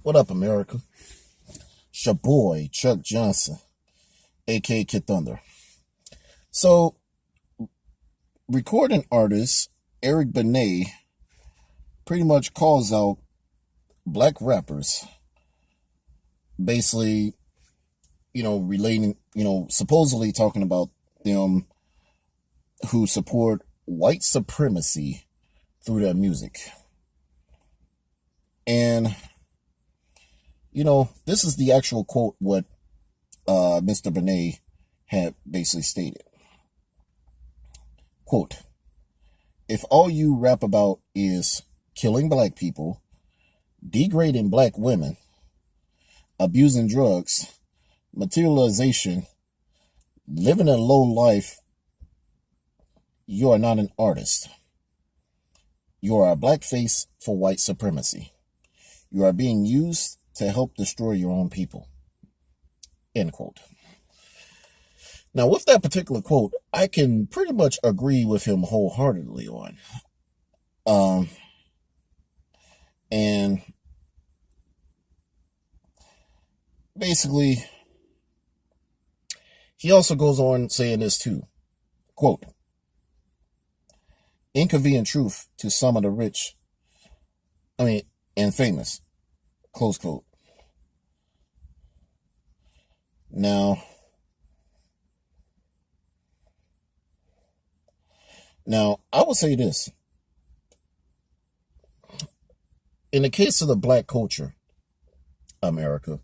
What up, America? It's your boy, Chuck Johnson, a.k.a. Kid Thunder. So, recording artist Eric Benet pretty much calls out black rappers, basically, relating, supposedly talking about them who support white supremacy through their music. And, this is the actual quote what Mr. Benet had basically stated. Quote, if all you rap about is killing black people, degrading black women, abusing drugs, materialization, living a low life, you are not an artist. You are a blackface for white supremacy. You are being used to help destroy your own people. End quote. Now, with that particular quote, I can pretty much agree with him wholeheartedly on. And basically, he also goes on saying this too. Quote, inconvenient truth to some of the rich, and famous. Close quote. Now, I would say this. In the case of the black culture, America,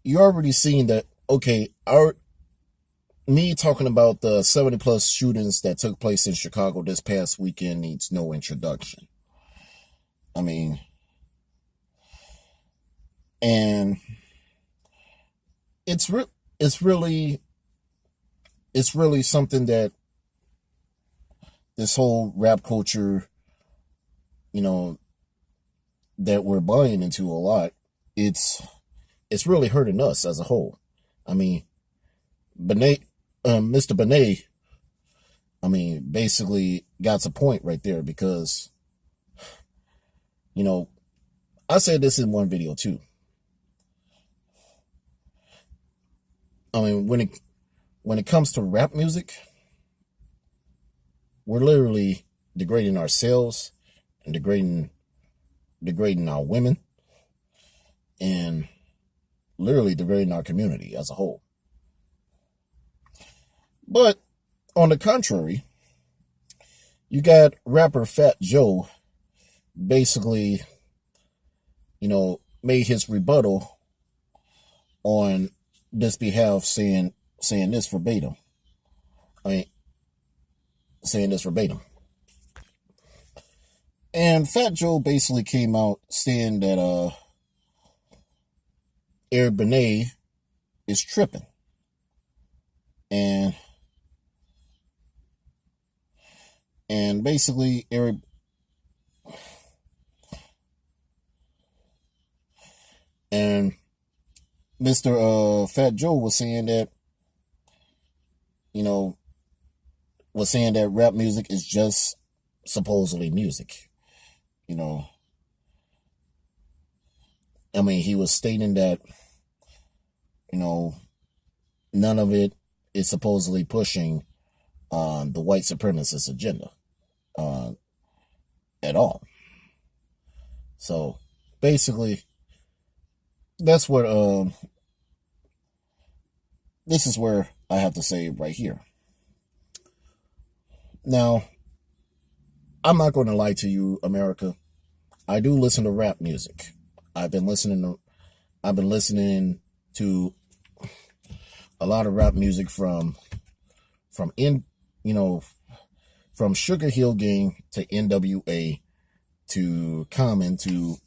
you're already seeing that, okay, me talking about the 70 plus shootings that took place in Chicago this past weekend needs no introduction. And it's really something that this whole rap culture, that we're buying into a lot, it's really hurting us as a whole. Benet, Mr. Benet, basically got a point right there because, I said this in one video too. When it comes to rap music, we're literally degrading ourselves and degrading our women and literally degrading our community as a whole. But on the contrary, you got rapper Fat Joe basically, made his rebuttal on this behalf saying this verbatim. Saying this verbatim. And Fat Joe basically came out saying that Eric Benet is tripping. And basically Mr. Fat Joe was saying that, rap music is just supposedly music. He was stating that, none of it is supposedly pushing the white supremacist agenda at all. So basically, that's what this is where I have to say right here. Now, I'm not going to lie to you, America. I do listen to rap music. I've been listening to a lot of rap music from Sugar Hill Gang to NWA to Common to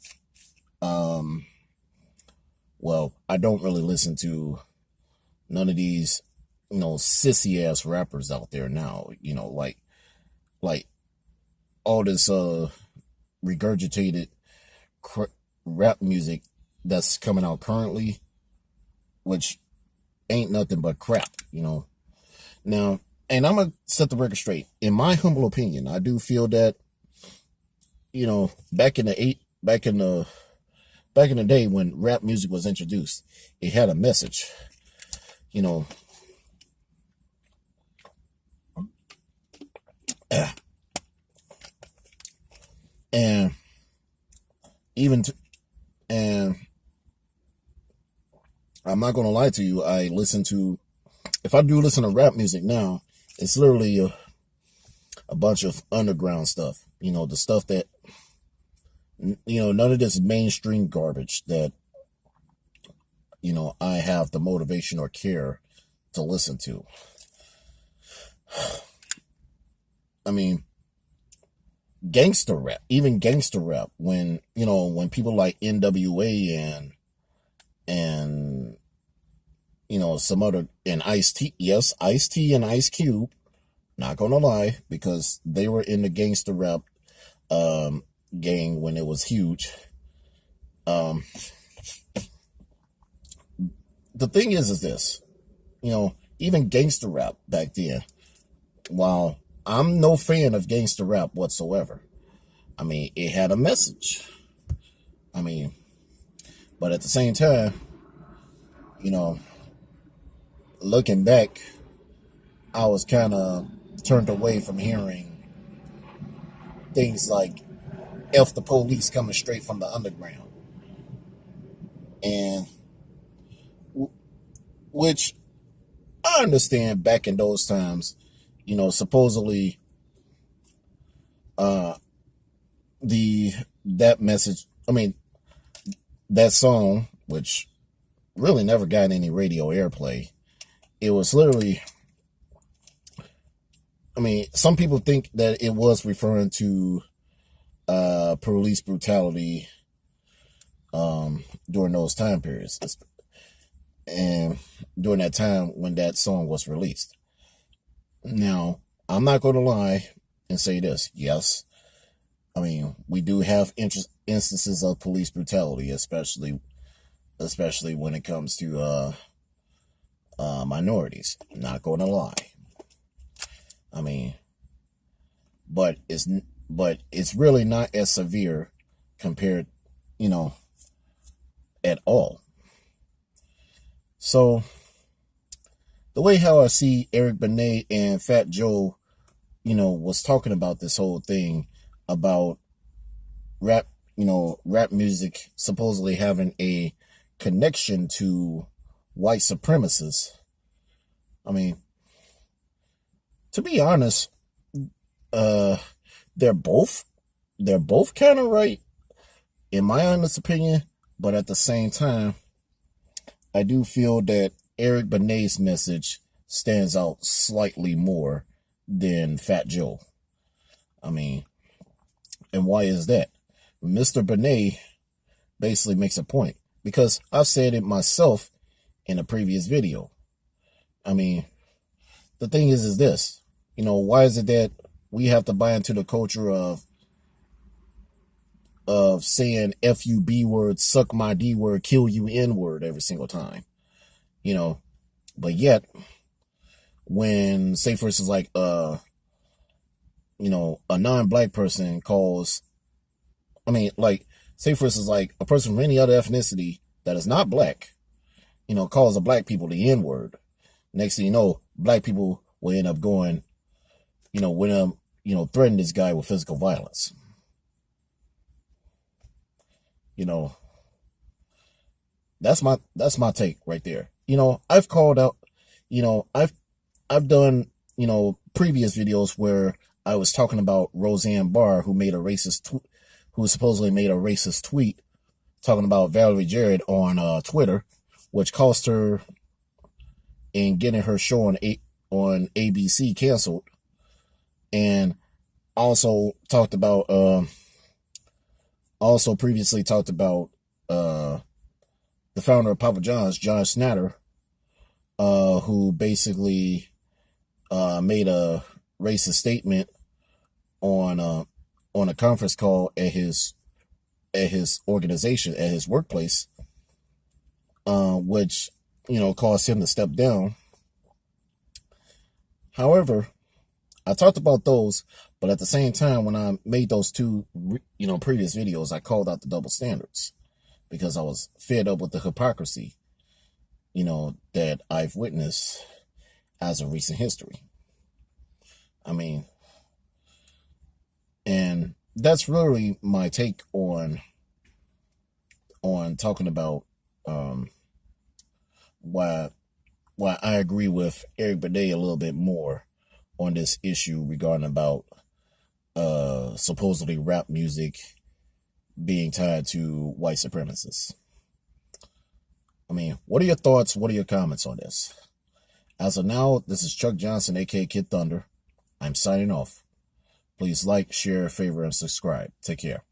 I don't really listen to none of these sissy ass rappers out there now, like all this regurgitated rap music that's coming out currently, which ain't nothing but crap, Now, and I'm gonna set the record straight. In my humble opinion, I do feel that, back in the back in the day when rap music was introduced, it had a message, you know, and even and I'm not gonna lie to you. If I do listen to rap music now, it's literally a bunch of underground stuff. The stuff that none of this mainstream garbage that I have the motivation or care to listen to. I mean, gangster rap, even gangster rap, when people like NWA and some other, and Ice-T, yes, Ice-T and Ice Cube, not gonna lie, because they were in the gangster rap gang when it was huge. The thing is this, even gangster rap back then, while I'm no fan of gangster rap whatsoever, I mean, it had a message. I mean, but at the same time, looking back, I was kind of turned away from hearing things like F the police coming straight from the underground. And which I understand back in those times, supposedly that message, I mean, that song, which really never got any radio airplay, it was literally, I mean, some people think that it was referring to police brutality during those time periods, and during that time when that song was released. Now, I'm not going to lie and say this. Yes, I mean, we do have instances of police brutality, especially when it comes to minorities. Not going to lie. I mean, but it's really not as severe compared, at all. So the way how I see Eric Benet and Fat Joe, was talking about this whole thing about rap music supposedly having a connection to white supremacists. I mean, to be honest, they're both kind of right, in my honest opinion. But at the same time, I do feel that Eric Benet's message stands out slightly more than Fat Joe. I mean, and why is that? Mr. Benet basically makes a point, because I've said it myself in a previous video. I mean, the thing is this, why is it that we have to buy into the culture of saying FUB word, suck my D word, kill you N word every single time? But yet, when, say for instance, like, a non-black person calls, I mean, like, say for instance, like a person from any other ethnicity that is not black, calls the black people the N word. Next thing you know, black people will end up going, threaten this guy with physical violence. That's my take right there. I've called out, I've done, previous videos where I was talking about Roseanne Barr, who supposedly made a racist tweet talking about Valerie Jarrett on Twitter, which cost her in getting her show on ABC canceled. And also previously talked about the founder of Papa John's, John Snyder, who basically made a racist statement on a conference call at his organization, at his workplace, which caused him to step down. However, I talked about those, but at the same time, when I made those two previous videos, I called out the double standards. because I was fed up with the hypocrisy, that I've witnessed as of recent history. I mean, and that's really my take on talking about why I agree with Eric Benet a little bit more on this issue regarding about supposedly rap music being tied to white supremacists. I mean, what are your thoughts? What are your comments on this? As of now, this is Chuck Johnson, a.k.a. Kid Thunder. I'm signing off. Please like, share, favor, and subscribe. Take care.